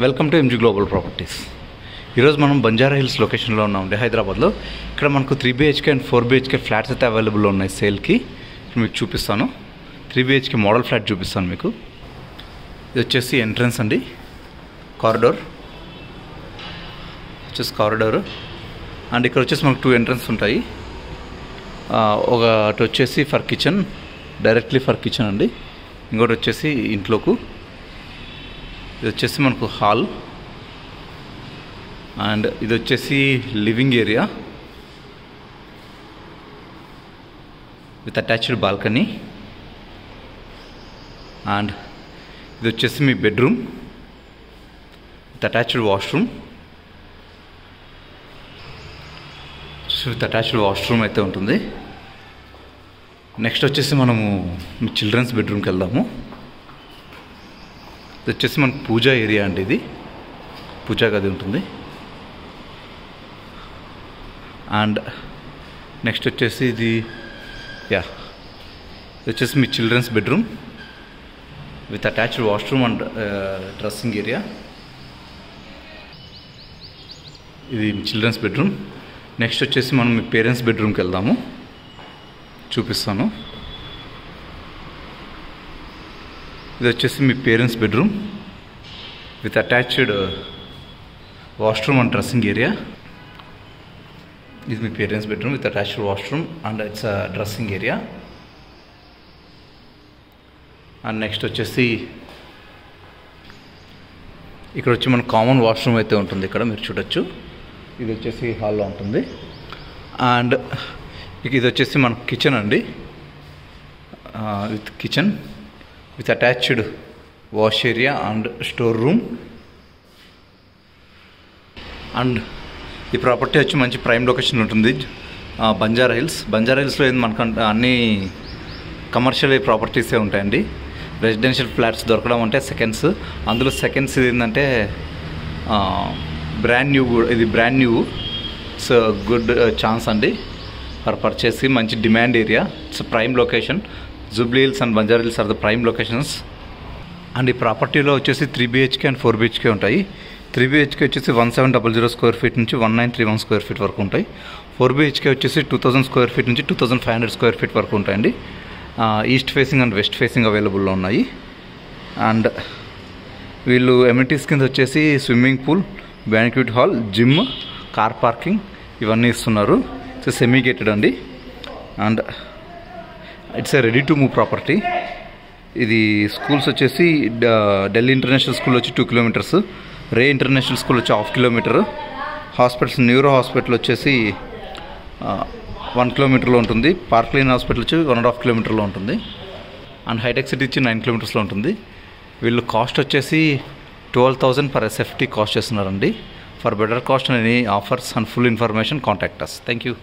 Welcome to MG global properties. ఈరోజు మనం Banjara hills లొకేషన్లో ఉన్నామండి, హైదరాబాద్లో. ఇక్కడ మనకు 3 BHK అండ్ 4 BHK ఫ్లాట్స్ అయితే అవైలబుల్ ఉన్నాయి సేల్కి. మీకు చూపిస్తాను. 3 BHK మోడల్ ఫ్లాట్ చూపిస్తాను మీకు. ఇది వచ్చేసి ఎంట్రన్స్ అండి, కారిడోర్ అండ్ ఇక్కడ వచ్చేసి మనకు 2 ఎంట్రన్స్ ఉంటాయి. ఒకటి వచ్చేసి for kitchen, directly for kitchen అండి. ఇంకోటి వచ్చేసి ఇంట్లోకు. ఇది వచ్చేసి మనకు హాల్ అండ్ ఇది వచ్చేసి living area with attached balcony. And ఇది వచ్చేసి మీ బెడ్రూమ్ విత్ అటాచ్డ్ వాష్రూమ్ అయితే ఉంటుంది. నెక్స్ట్ వచ్చేసి మనము మీ చిల్డ్రన్స్ బెడ్రూమ్కి వెళ్దాము. ఇది వచ్చేసి మనకు పూజా ఏరియా అండి, ఇది పూజా గది ఉంటుంది. అండ్ నెక్స్ట్ వచ్చేసి ఇది వచ్చేసి మీ children's bedroom with attached washroom and dressing area. ఇది చిల్డ్రన్స్ బెడ్రూమ్. నెక్స్ట్ వచ్చేసి మనం మీ పేరెంట్స్ బెడ్రూమ్కి వెళ్దాము, చూపిస్తాను. ఇది వచ్చేసి మీ parents bedroom with attached washroom and dressing area. ఇది మీ parents bedroom with attached washroom and it's dressing area. And next వచ్చేసి ఇక్కడ వచ్చి మన కామన్ వాష్రూమ్ అయితే ఉంటుంది, ఇక్కడ మీరు చూడొచ్చు. ఇది వచ్చేసి హాల్లో ఉంటుంది. అండ్ ఇది వచ్చేసి మన కిచెన్ అండి, with attached wash area and store room. And ఈ ప్రాపర్టీ వచ్చి మంచి ప్రైమ్ లొకేషన్ ఉంటుంది, బంజారా హిల్స్లో ఏంది మనకు అన్ని కమర్షియల్ ప్రాపర్టీసే ఉంటాయండి. రెసిడెన్షియల్ ఫ్లాట్స్ దొరకడం అంటే సెకండ్స్, అందులో సెకండ్స్ ఇది ఏంటంటే ఇది brand new. It's good chance అండి ఫర్ పర్చేస్. మంచి demand area, it's prime location. Jubilee Hills and Banjara Hills are the prime locations. And ఈ ప్రాపర్టీలో వచ్చేసి 3 BHK అండ్ 4 BHK ఉంటాయి. 3 BHK వచ్చేసి 1700 స్క్వేర్ ఫీట్ నుంచి 1931 స్క్వేర్ ఫీట్ వరకు ఉంటాయి. 4 BHK వచ్చేసి 2000 స్క్వేర్ ఫీట్ నుంచి 2500 స్క్వేర్ ఫీట్ వరకు ఉంటాయండి. East facing and west facing అవైలబుల్లో ఉన్నాయి. అండ్ వీళ్ళు ఎమ్యూనిటీస్ కింద వచ్చేసి swimming pool, banquet hall, gym, car parking ఇవన్నీ ఇస్తున్నారు. ఇట్స్ సెమీ గేటెడ్ అండి. And it's a ready to move property. ఇది స్కూల్స్ వచ్చేసి ఢిల్లీ ఇంటర్నేషనల్ స్కూల్ వచ్చి 2 కిలోమీటర్స్, రే ఇంటర్నేషనల్ స్కూల్ వచ్చి 1/2 కిలోమీటర్, హాస్పిటల్స్ న్యూరో హాస్పిటల్ వచ్చేసి 1 కిలోమీటర్లో ఉంటుంది, పార్క్లైన్ హాస్పిటల్ వచ్చి 1.5 కిలోమీటర్లో ఉంటుంది. అండ్ హైటెక్ సిటీ వచ్చి 9 కిలోమీటర్స్లో ఉంటుంది. వీళ్ళు కాస్ట్ వచ్చేసి 12,000 per SFT కాస్ట్ చేస్తున్నారండి. For better cost and any offers and full information contact us. Thank you.